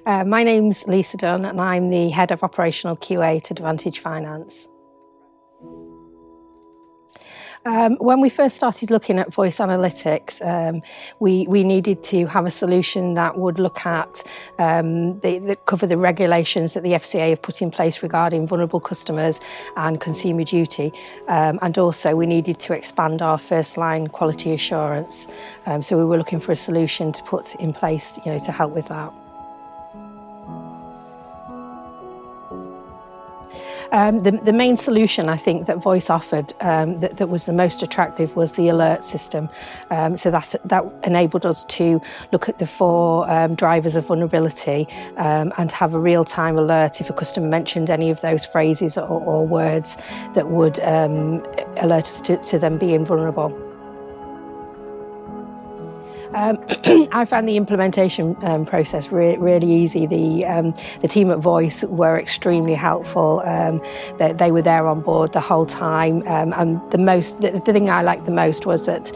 My name's Lisa Dunn and I'm the Head of Operational QA at Advantage Finance. When we first started looking at voice analytics, we needed to have a solution that would look at, cover the regulations that the FCA have put in place regarding vulnerable customers and consumer duty. And also we needed to expand our first line quality assurance. So we were looking for a solution to put in place, to help with that. The main solution I think that Voyc offered that was the most attractive was the alert system. So that enabled us to look at the 4 drivers of vulnerability and have a real-time alert if a customer mentioned any of those phrases or words that would alert us to them being vulnerable. I found the implementation process really easy. The team at Voyc were extremely helpful. They were there on board the whole time, and the thing I liked the most was that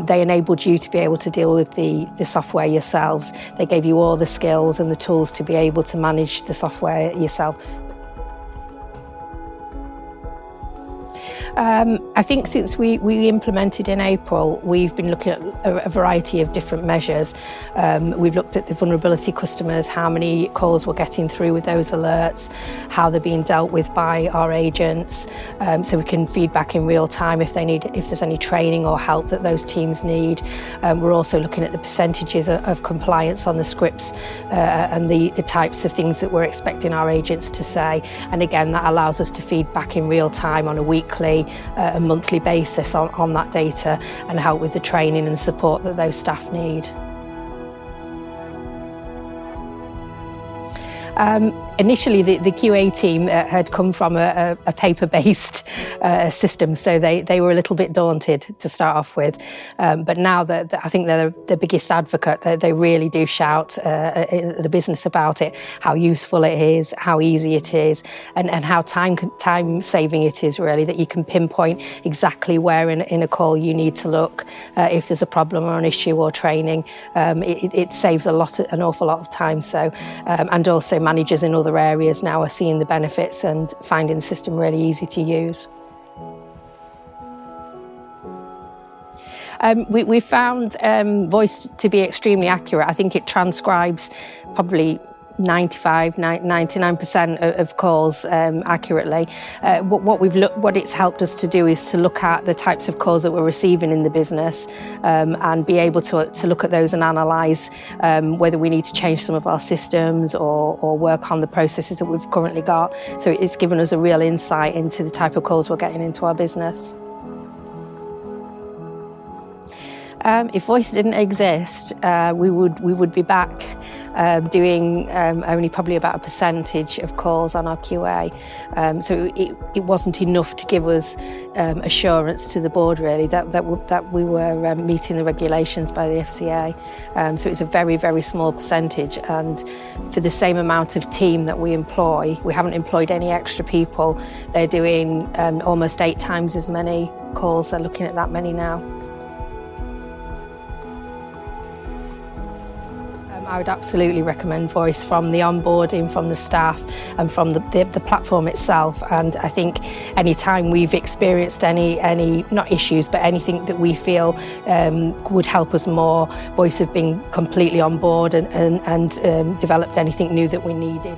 they enabled you to be able to deal with the software yourselves. They gave you all the skills and the tools to be able to manage the software yourself. I think since we implemented in April, we've been looking at a variety of different measures. We've looked at the vulnerability customers, how many calls we're getting through with those alerts, how they're being dealt with by our agents, so we can feed back in real time if there's any training or help that those teams need. We're also looking at the percentages of compliance on the scripts and the types of things that we're expecting our agents to say. And again, that allows us to feed back in real time on a weekly a monthly basis on that data and help with the training and support that those staff need. Initially, the QA team had come from a paper-based system, so they were a little bit daunted to start off with. But now I think they're the biggest advocate. They really do shout the business about it, how useful it is, how easy it is, and how time-saving it is, really, that you can pinpoint exactly where in a call you need to look if there's a problem or an issue or training. It saves an awful lot of time. So, and also managers in other areas now are seeing the benefits and finding the system really easy to use. We found Voyc to be extremely accurate. I think it transcribes probably 99% of calls accurately. What it's helped us to do is to look at the types of calls that we're receiving in the business and be able to look at those and analyse whether we need to change some of our systems or work on the processes that we've currently got. So it's given us a real insight into the type of calls we're getting into our business. If Voyc didn't exist, we would be back doing only probably about a percentage of calls on our QA. So it wasn't enough to give us assurance to the board, really, that we were meeting the regulations by the FCA. So it's a very, very small percentage, and for the same amount of team that we employ, we haven't employed any extra people. They're doing almost 8 times as many calls. They're looking at that many now. I would absolutely recommend Voyc, from the onboarding, from the staff and from the platform itself. And I think any time we've experienced any not issues, but anything that we feel would help us more, Voyc have been completely on board and developed anything new that we needed.